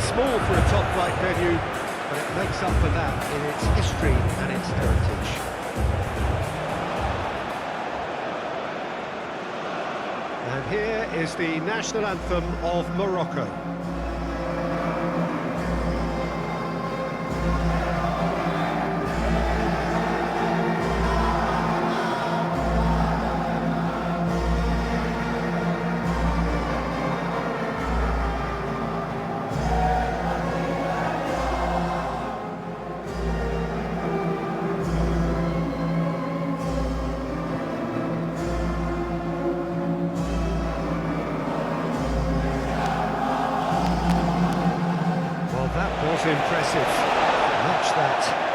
small for a top-flight venue, but it makes up for that in its history and its heritage. And here is the national anthem of Morocco. Was impressive. Watch that.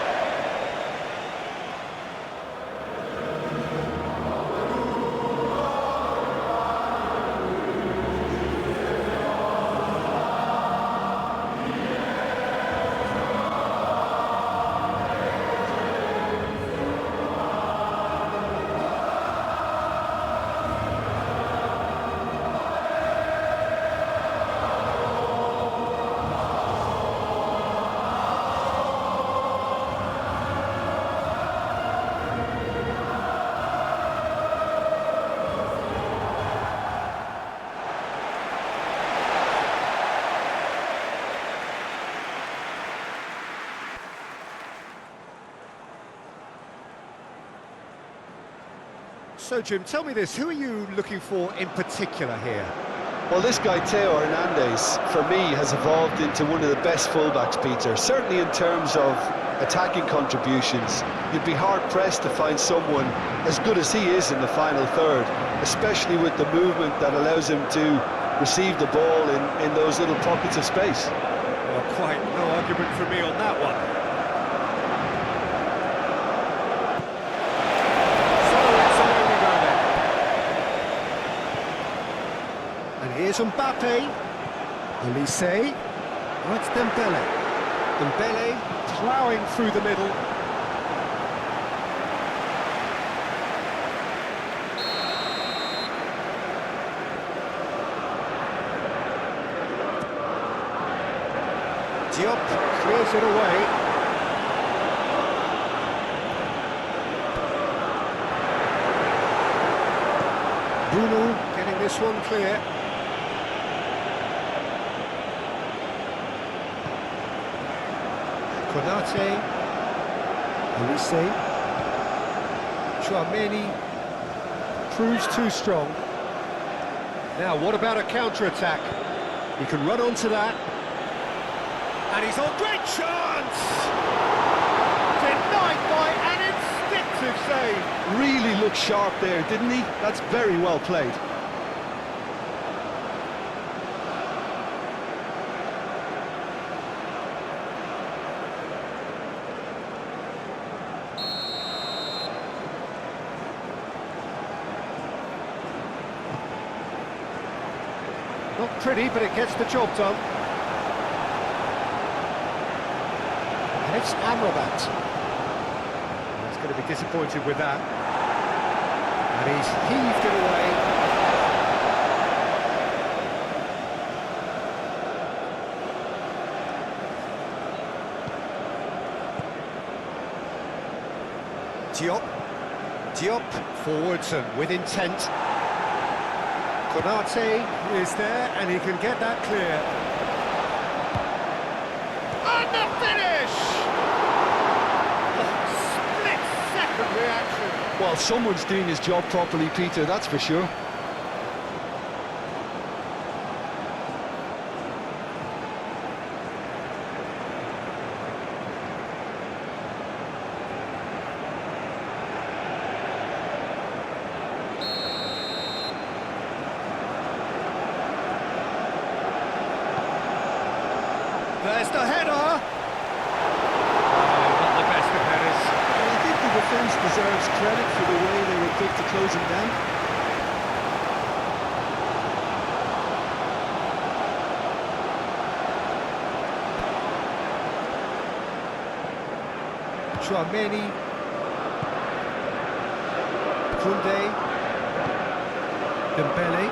So, Jim, tell me this, who are you looking for in particular here? Well, this guy, Theo Hernandez, for me, has evolved into one of the best fullbacks, Peter. Certainly in terms of attacking contributions, you'd be hard-pressed to find someone as good as he is in the final third, especially with the movement that allows him to receive the ball in those little pockets of space. Well, quite no argument from me on that one. Here's Mbappe, Olise, oh, it's Dembele. Dembele ploughing through the middle. Diop clears it away. Bruno getting this one clear. Konate, Olise, Chouameni proves too strong. Now, what about a counter-attack? He can run onto that. And he's on, great chance! Denied by an instinctive save. Really looked sharp there, didn't he? That's very well played. Not pretty, but it gets the job done. And it's Amrabat. He's going to be disappointed with that. And he's heaved it away. Diop forwards and with intent. Konate is there, and he can get that clear. And the finish! Oh, split-second reaction. Well, someone's doing his job properly, Peter, that's for sure. There's the header! Oh, not the best of headers. Well, I think the defence deserves credit for the way they were quick to close him down. Chouameni, Koundé, Dembele,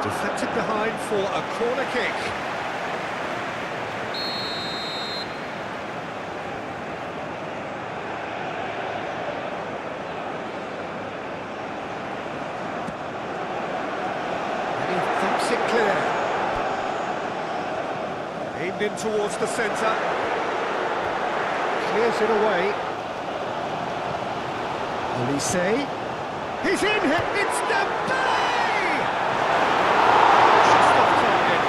Deflected behind for a corner kick. And he thumps it clear. Aimed in towards the centre. Clears it away. Olise. He's in here. It's Dembele! Just off target.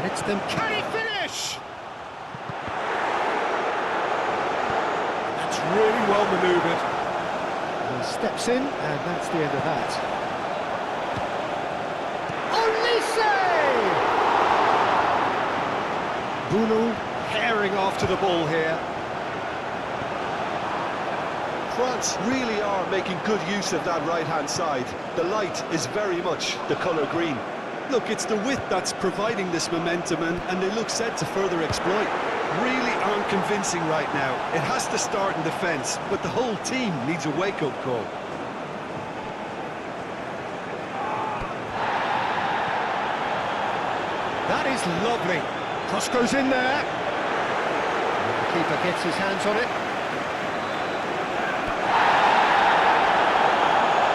It's them. Can he finish? That's really well manoeuvred. He steps in, and that's the end of that. Olise! Bunu herring after the ball here. France really are making good use of that right-hand side. The light is very much the colour green. Look, it's the width that's providing this momentum, and they look set to further exploit. Really aren't convincing right now. It has to start in defence, but the whole team needs a wake-up call. That is lovely. Cross goes in there. The keeper gets his hands on it.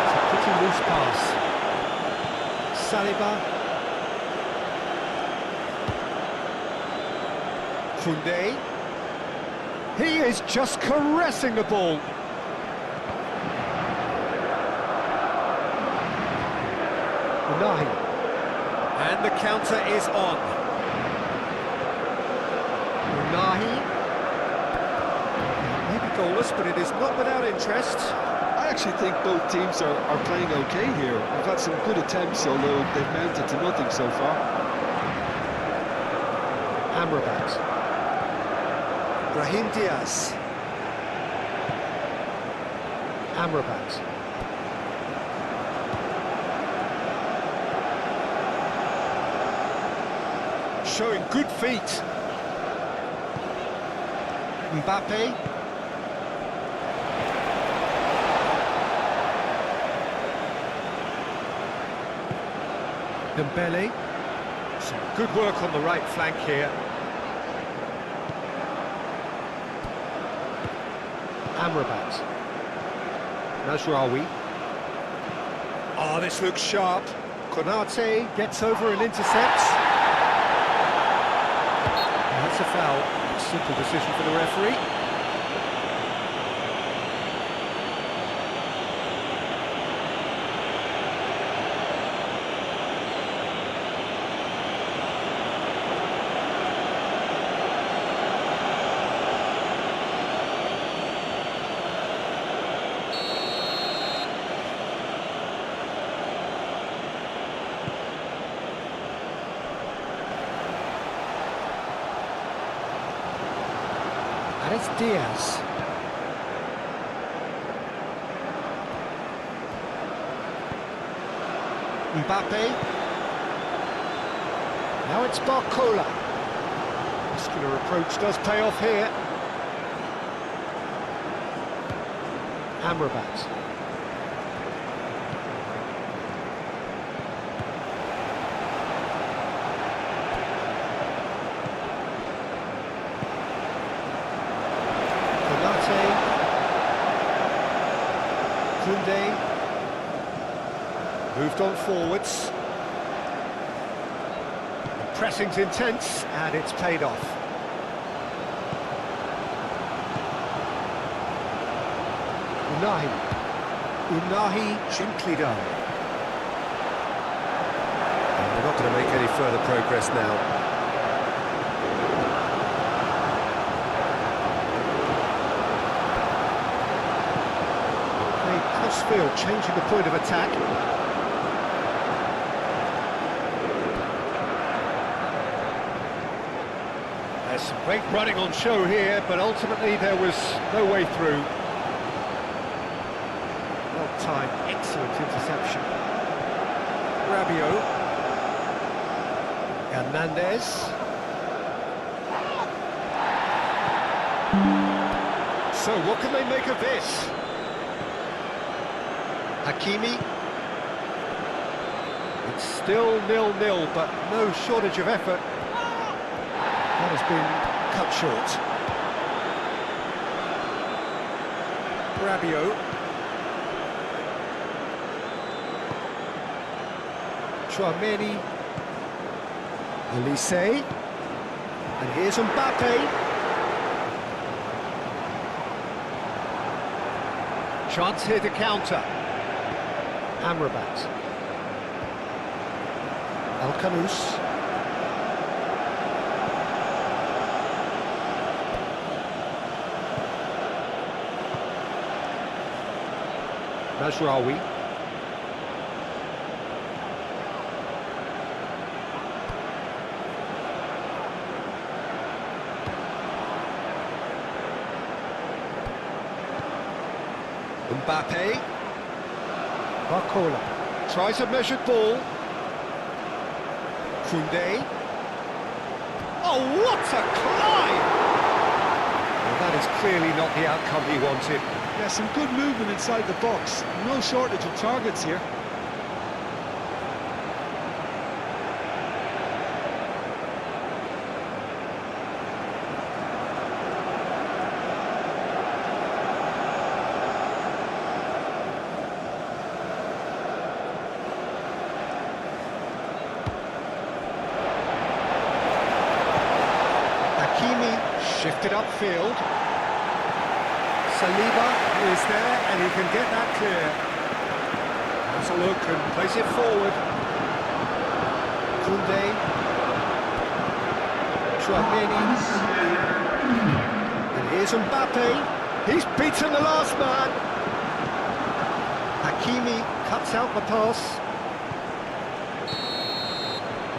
It's a pretty loose pass. Saliba. Koundé. He is just caressing the ball. Unahi. And the counter is on. Unahi. Maybe goalless, but it is not without interest. I actually think both teams are playing okay here. We've had some good attempts, although they've mounted to nothing so far. Amrabat. Brahim Diaz. Amrabat. Showing good feet. Mbappe. Dembele. Some good work on the right flank here. Amrabat. Nasraoui. Oh, this looks sharp. Konate gets over and intercepts. That's a foul. Simple decision for the referee. And it's Diaz. Mbappe. Now it's Barcola. Muscular approach does pay off here. Amrabat. Koundé moved on forwards. The pressing's intense and it's paid off. Unahi gently done. And we're not going to make any further progress now. Crossfield changing the point of attack. Some great running on show here, but ultimately there was no way through. Well-timed, excellent interception. Rabiot. Hernandez. So what can they make of this? Hakimi. It's still 0-0, but no shortage of effort. That has been cut short. Rabiot. Chouameni. Elise. And here's Mbappe. Chance here to counter. Amrabat. Al-Khanous. Mazraoui. Mbappe. Barcola. Tries a measured ball. Koundé. Oh, what a climb! Well, that is clearly not the outcome he wanted. Yeah, some good movement inside the box. No shortage of targets here. Shifted upfield. Saliba is there and he can get that clear. Has a look and plays it forward. Koundé. Chouameni. And here's Mbappe. He's beaten the last man. Hakimi cuts out the pass.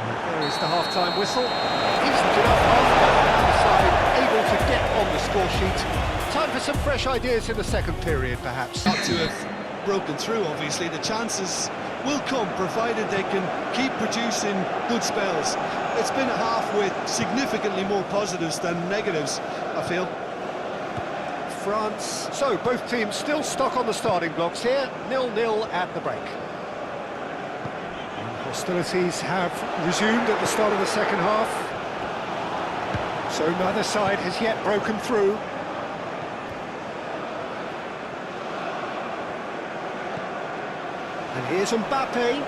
And there is the half-time whistle. Decent enough half-time on the side. Able to get on the score sheet. Time for some fresh ideas in the second period, perhaps. Not to have broken through, obviously. The chances will come, provided they can keep producing good spells. It's been a half with significantly more positives than negatives, I feel. France. So, both teams still stuck on the starting blocks here. 0-0 at the break. And hostilities have resumed at the start of the second half. So neither side has yet broken through. And here's Mbappe.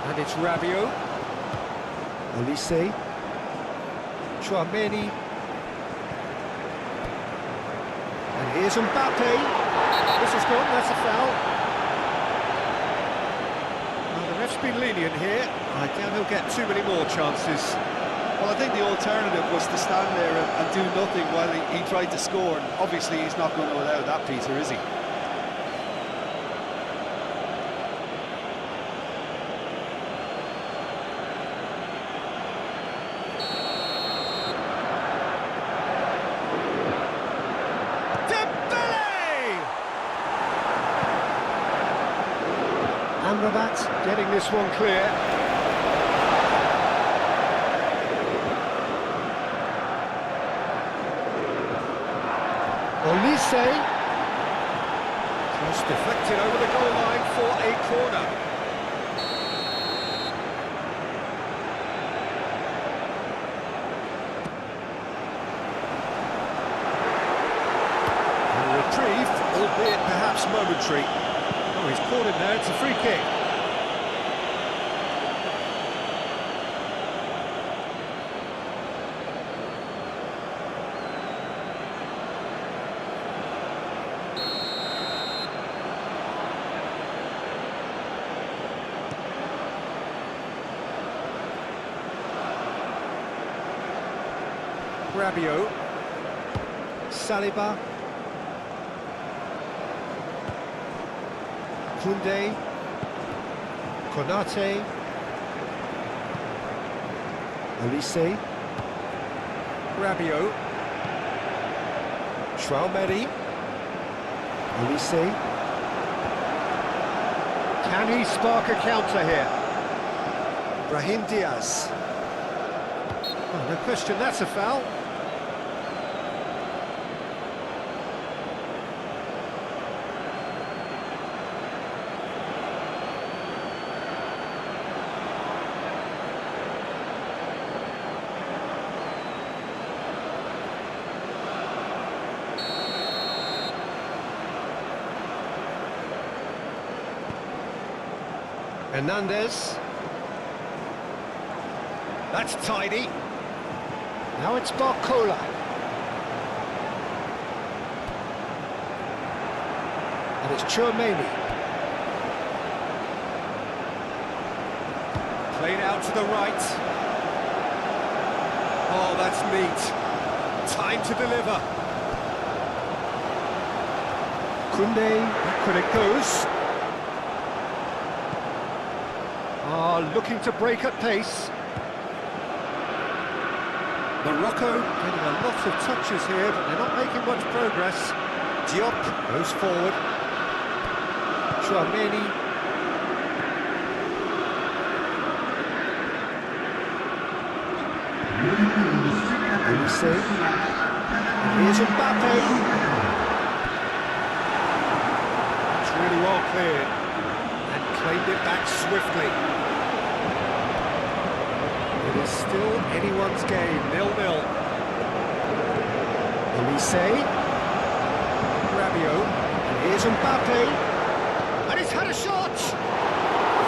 And it's Rabiot. Elise. Chouameni. And here's Mbappe. This is gone, that's a foul. Well, the ref's been lenient here. I doubt he'll get too many more chances. Well, I think the alternative was to stand there and do nothing while he tried to score. And obviously, he's not going to allow that, Peter, is he? Amrabat getting this one clear. Elise. Cross deflected over the goal line for a corner. A reprieve, albeit perhaps momentary. Oh, he's caught him there, it's a free kick. Rabiot, Saliba, Koundé, Konate, Olise. Rabiot. Traoré. Olise. Can he spark a counter here? Brahim Diaz. Oh, no question, that's a foul. Hernandez. That's tidy. Now it's Barcola. And it's Chouameni. Played out to the right. Oh, that's neat. Time to deliver. Koundé, back when it goes. Looking to break at pace. Morocco getting a lot of touches here, but they're not making much progress. Diop goes forward. Chouameni. Olise. And here's Mbappe. It's really well cleared. And claimed it back swiftly. It is still anyone's game, 0-0. Olise. Rabiot. And here's Mbappe. And he's had a shot!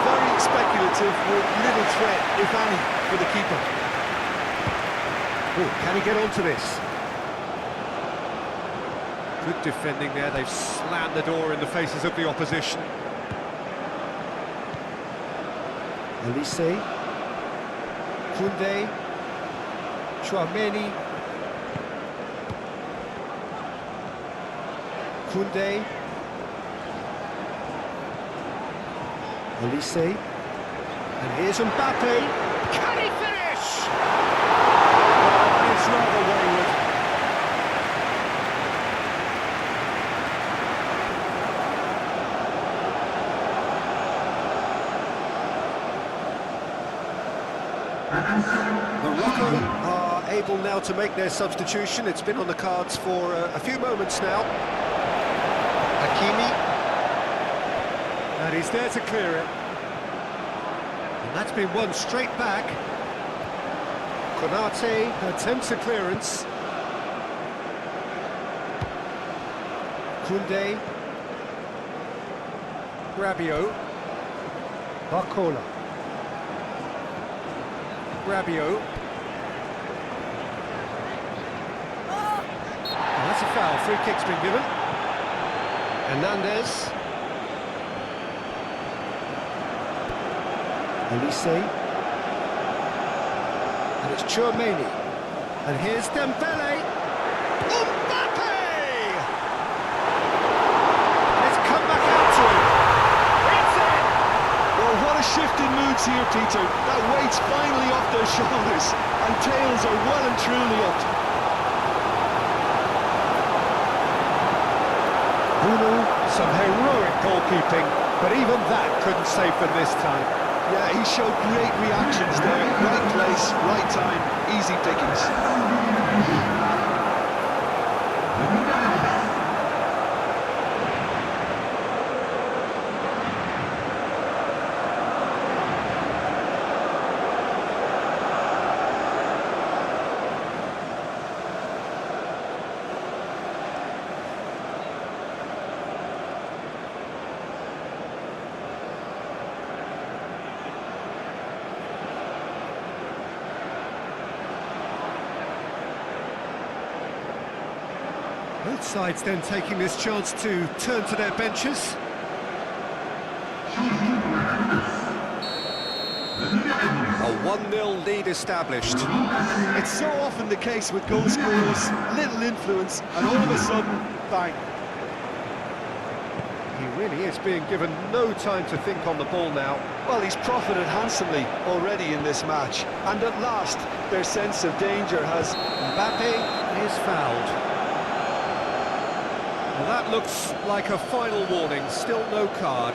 Very speculative with little threat, if any, for the keeper. Oh, can he get onto this? Good defending there, they've slammed the door in the faces of the opposition. Olise. Koundé. Chouameni. Koundé. Olise. And here's Mbappe. Can he finish? Oh, it's rather wayward. Morocco are able now to make their substitution. It's been on the cards for a few moments now. Hakimi. And he's there to clear it. And that's been won straight back. Konate attempts a clearance. Koundé. Rabiot. Barcola. Rabiot. Oh, that's a foul. Free kick's been given. Hernandez. Olise. And it's Chouameni. And here's Dembele. Mbappe! And it's come back out to him. It's in! Well, what a shift in moods here, Peter. That weight's finally off their shoulders, and tails are well and truly up. Bruno, some heroic goalkeeping, but even that couldn't save them this time. Yeah, he showed great reactions there. Right place, right time, easy pickings. Both sides then taking this chance to turn to their benches. A 1-0 lead established. It's so often the case with goal scorers, little influence, and all of a sudden, bang. He Really is being given no time to think on the ball now. Well, he's profited handsomely already in this match, and at last their sense of danger has... Mbappe is fouled. Well, that looks like a final warning, still no card.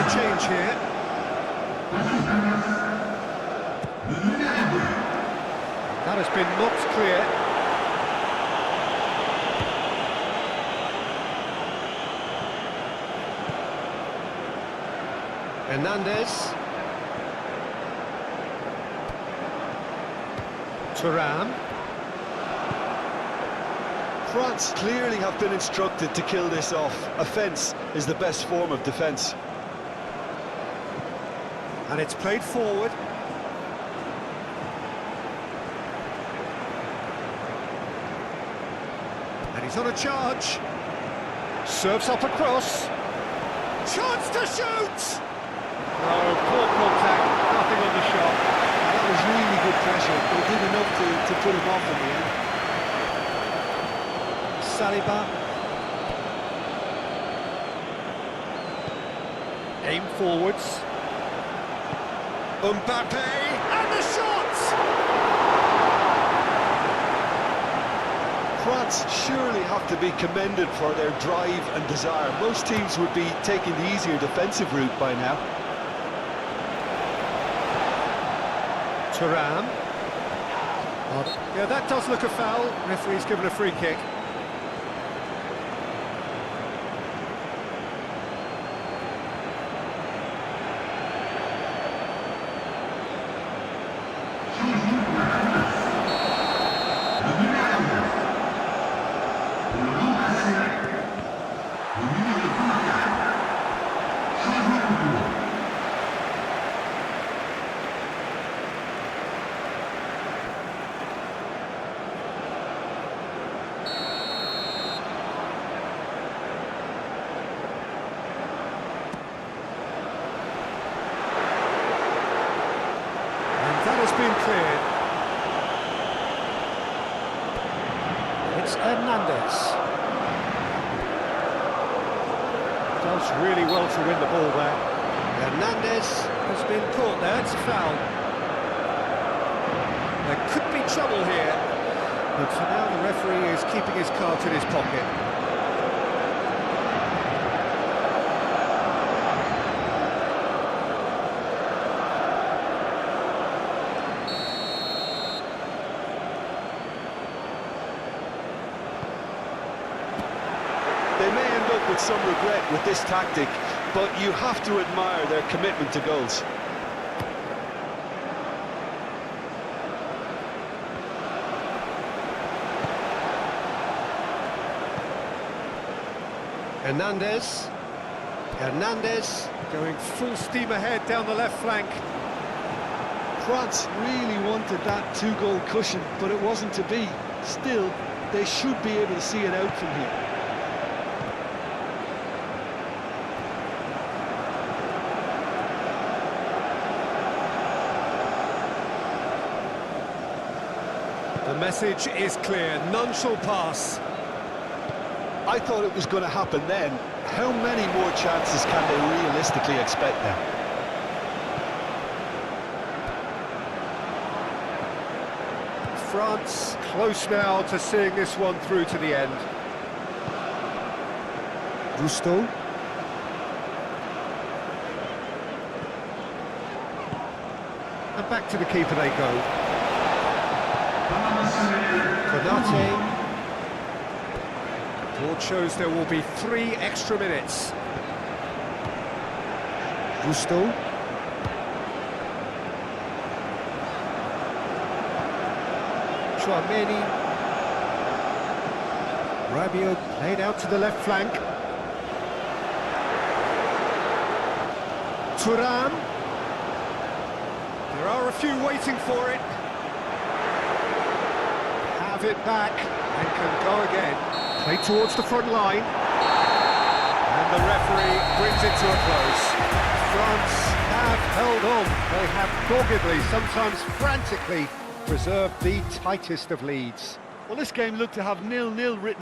Change here. That has been knocked clear. Hernandez. Thuram. France clearly have been instructed to kill this off. Offence is the best form of defence. And it's played forward. And he's on a charge. Serves up across. Chance to shoot! Oh, poor contact, nothing on the shot. That was really good pressure, but it did enough to put him off in the end. Saliba. Aim forwards. Mbappe, and the shot! France surely have to be commended for their drive and desire. Most teams would be taking the easier defensive route by now. Thuram. Yeah, that does look a foul. Referee's given a free kick. Has been cleared. It's Hernandez. Does really well to win the ball there. Hernandez has been caught there, it's a foul. There could be trouble here, but for now the referee is keeping his cards in his pocket. They may end up with some regret with this tactic, but you have to admire their commitment to goals. Hernandez. Hernandez going full steam ahead down the left flank. France really wanted that two-goal cushion, but it wasn't to be. Still, they should be able to see it out from here. The message is clear, none shall pass. I thought it was going to happen then. How many more chances can they realistically expect now? France close now to seeing this one through to the end. Rusto. And back to the keeper they go. Konate. Board shows there will be 3 extra minutes. Gusto. Chouameni. Rabiot played out to the left flank. Thuram. There are a few waiting for it. Have it back and can go again. Play towards the front line. And the referee brings it to a close. France have held on. They have doggedly, sometimes frantically, preserved the tightest of leads. Well, this game looked to have 0-0 written